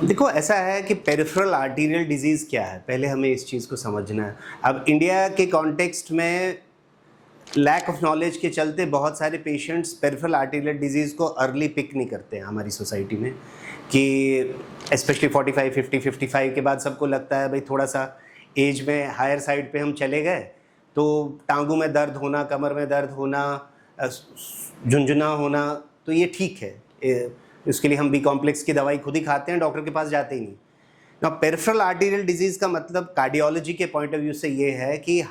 देखो, ऐसा है कि पेरिफेरल आर्टीरियल डिजीज़ क्या है, पहले हमें इस चीज़ को समझना है। अब इंडिया के कॉन्टेक्स्ट में लैक ऑफ नॉलेज के चलते बहुत सारे पेशेंट्स पेरिफेरल आर्टीरियल डिजीज़ को अर्ली पिक नहीं करते हैं हमारी सोसाइटी में, कि स्पेशली 45, 50, 55 के बाद सबको लगता है भाई थोड़ा सा एज में हायर साइड पे हम चले गए तो टांगों में दर्द होना, कमर में दर्द होना, झुंझुना होना, तो ये ठीक है, इसके लिए हम बी कॉम्प्लेक्स की दवाई खुद ही खाते हैं, डॉक्टर के पास जाते ही नहीं। ना पेरिफेरल आर्टीरियल डिजीज़ का मतलब कार्डियोलॉजी के पॉइंट ऑफ व्यू से ये है कि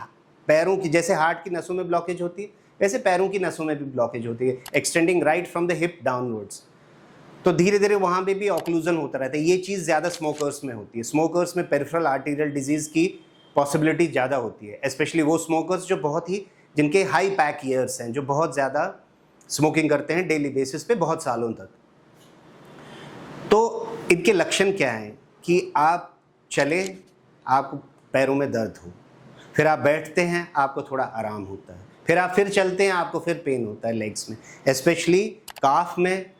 पैरों की, जैसे हार्ट की नसों में ब्लॉकेज होती है वैसे पैरों की नसों में भी ब्लॉकेज होती है, extending right from the hip downwards. तो धीरे धीरे वहाँ पे भी ऑक्लूजन होता रहता है। ये चीज़ ज़्यादा स्मोकर्स में होती है। स्मोकर्स में पेरिफेरल आर्टीरियल डिजीज़ की पॉसिबिलिटी ज़्यादा होती है, स्पेशली वो स्मोकर्स जो बहुत ही, जिनके हाई पैक ईयर्स हैं, जो बहुत ज़्यादा स्मोकिंग करते हैं डेली बेसिस पे बहुत सालों तक। तो इनके लक्षण क्या हैं कि आप चले, आपको पैरों में दर्द हो, फिर आप बैठते हैं, आपको थोड़ा आराम होता है, फिर आप फिर चलते हैं, आपको फिर पेन होता है लेग्स में, स्पेशली काफ में,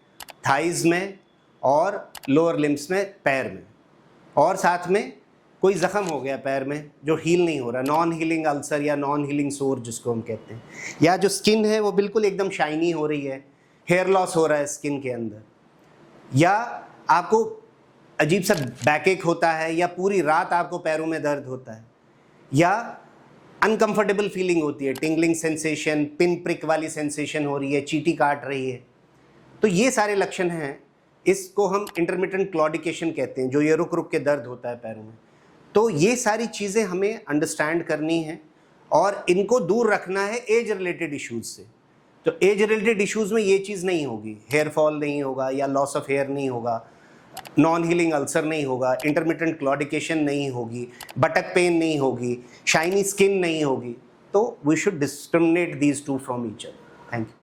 थाइज में और लोअर लिम्स में, पैर में, और साथ में कोई ज़ख़म हो गया पैर में जो हील नहीं हो रहा, नॉन हीलिंग अल्सर या नॉन हीलिंग सोर जिसको हम कहते हैं, या जो स्किन है वो बिल्कुल एकदम शाइनी हो रही है, हेयर लॉस हो रहा है स्किन के अंदर, या आपको अजीब सा बैकएक होता है, या पूरी रात आपको पैरों में दर्द होता है, या अनकंफर्टेबल फीलिंग होती है, टिंगलिंग सेंसेशन, पिन प्रिक वाली सेंसेशन हो रही है, चींटी काट रही है, तो ये सारे लक्षण हैं। इसको हम इंटरमिटेंट क्लॉडिकेशन कहते हैं, जो ये रुक रुक के दर्द होता है पैरों में। तो ये सारी चीज़ें हमें अंडरस्टैंड करनी है और इनको दूर रखना है एज रिलेटेड इश्यूज़ से। तो एज रिलेटेड इश्यूज़ में ये चीज़ नहीं होगी, हेयर फॉल नहीं होगा, या लॉस ऑफ हेयर नहीं होगा, नॉन हीलिंग अल्सर नहीं होगा, इंटरमिटेंट क्लॉडिकेशन नहीं होगी, बटक पेन नहीं होगी, शाइनी स्किन नहीं होगी। तो we should discriminate these two from each other. Thank you.